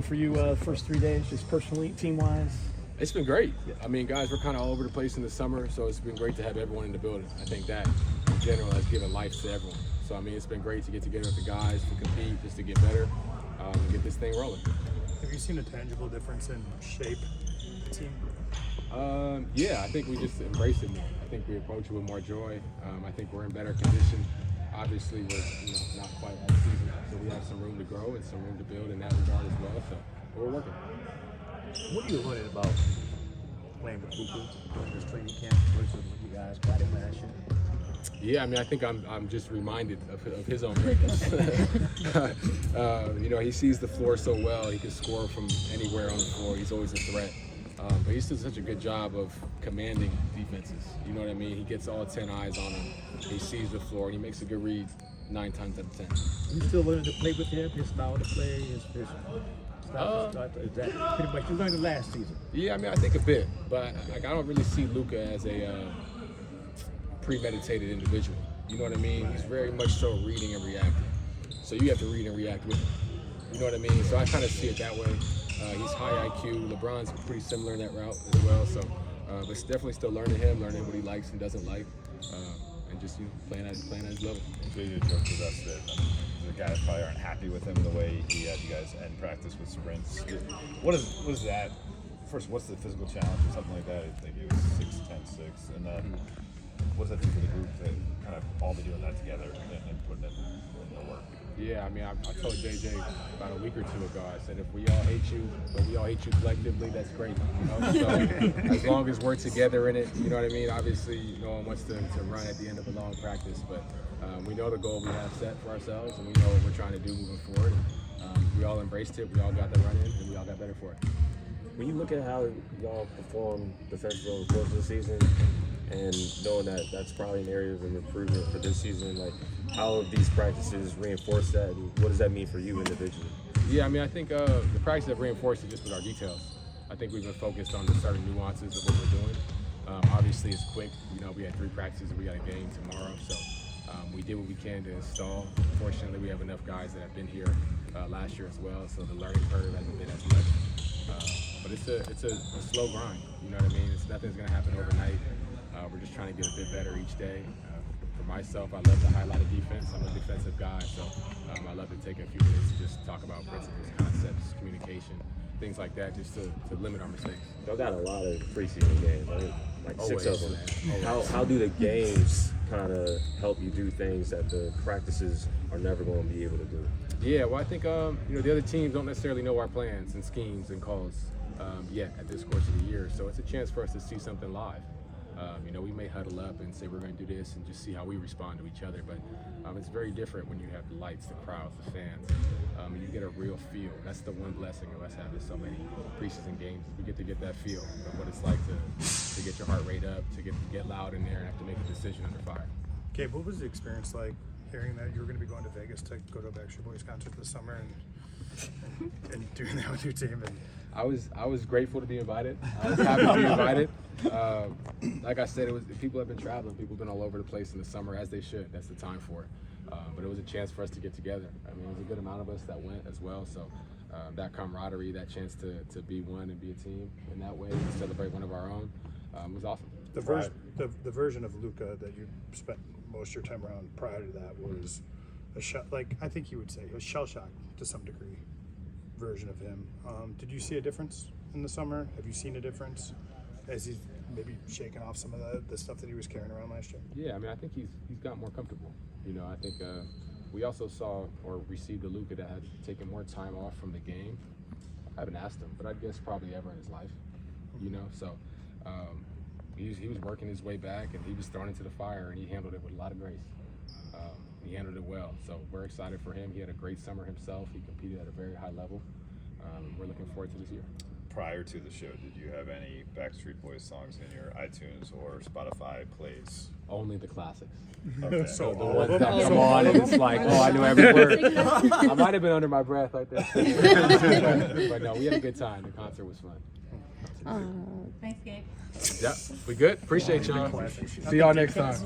For you, first 3 days, just personally, team-wise? It's been great. I mean, guys, we're kind of all over the place in the summer, so it's been great to have everyone in the building. I think that, in general, has given life to everyone. So, I mean, it's been great to get together with the guys, to compete, just to get better, and get this thing rolling. Have you seen a tangible difference in shape of the team? Yeah, I think we just embrace it more. I think we approach it with more joy. I think we're in better condition. Obviously, we're not quite at season, so we have some room to grow and some room to build in that regard as well. So we're working. What are you learning about playing with Luka during this training camp versus when you guys got him last year? Yeah, I mean, I think I'm just reminded of his own greatness. He sees the floor so well. He can score from anywhere on the floor. He's always a threat. But he's doing such a good job of commanding defenses. You know what I mean? He gets all 10 eyes on him. He sees the floor, and he makes a good read 9 times out of 10. You still learning to play with him, his style to play, his style to start? Is that pretty much you learned it last season? Yeah, I mean, I think a bit. But I don't really see Luka as a premeditated individual. You know what I mean? He's very much so reading and reacting. So you have to read and react with him. You know what I mean? So I kind of see it that way. He's high IQ. LeBron's pretty similar in that route as well. So, but it's definitely still learning what he likes and doesn't like, and just playing at his level. So you joked with us that the guys probably aren't happy with him the way he had you guys end practice with sprints. What is that? First, what's the physical challenge or something like that? I think it was 6'10", and then what does that do for the group to kind of all be doing that together and putting it in the work? Yeah, I mean, I told JJ about a week or two ago, I said, if we all hate you, but we all hate you collectively, that's great. So as long as we're together in it, you know what I mean? Obviously, no one wants to run at the end of a long practice, but we know the goal we have set for ourselves, and we know what we're trying to do moving forward. We all embraced it, we all got the run in, and we all got better for it. When you look at how y'all perform defensively over the course of the season, and knowing that that's probably an area of improvement for this season, like how have these practices reinforced that, and what does that mean for you individually? Yeah, I mean, I think the practices have reinforced it just with our details. I think we've been focused on the certain nuances of what we're doing. Obviously, it's quick. We had 3 practices and we got a game tomorrow, so we did what we can to install. Fortunately, we have enough guys that have been here last year as well, so the learning curve hasn't been as much. But it's a slow grind. You know what I mean? Nothing's going to happen overnight. We're just trying to get a bit better each day. For myself, I love to highlight a defense. I'm a defensive guy, so I love to take a few minutes to just talk about principles, concepts, communication, things like that, just to limit our mistakes. Y'all got a lot of preseason games, right? Like Always, 6 of them. How do the games kind of help you do things that the practices are never going to be able to do? Yeah, well, I think the other teams don't necessarily know our plans and schemes and calls yet at this course of the year, so it's a chance for us to see something live. We may huddle up and say we're going to do this and just see how we respond to each other, but it's very different when you have the lights, the crowds, the fans, and you get a real feel. That's the one blessing of us having so many preseason games. We get to get that feel of what it's like to get your heart rate up, to get loud in there and have to make a decision under fire. Gabe, what was the experience like hearing that you were going to be going to Vegas to go to a Backstreet Boys concert this summer and doing that with your team? And I was grateful to be invited. I was happy to be invited. Like I said, people have been traveling. People have been all over the place in the summer, as they should. That's the time for it. But it was a chance for us to get together. I mean, it was a good amount of us that went as well. So that camaraderie, that chance to be one and be a team in that way, and celebrate one of our own, was awesome. the version of Luka that you spent most of your time around prior to that was I think you would say a shell shock to some degree version of him. Did you see a difference in the summer? Have you seen a difference as he's maybe shaken off some of the stuff that he was carrying around last year? Yeah, I mean, I think he's gotten more comfortable. I think we also saw or received a Luka that had taken more time off from the game. I haven't asked him, but I guess probably ever in his life. So he was working his way back, and he was thrown into the fire, and he handled it with a lot of grace. He handled it well, so we're excited for him. He had a great summer himself. He competed at a very high level. We're looking forward to this year. Prior to the show, did you have any Backstreet Boys songs in your iTunes or Spotify plays? Only the classics. Okay. So The all ones of that them? come on, and it's like, I knew every word. I might have been under my breath like that. But no, we had a good time. The concert was fun. Thanks, Gabe. Yeah, we good? Appreciate y'all. See y'all next time.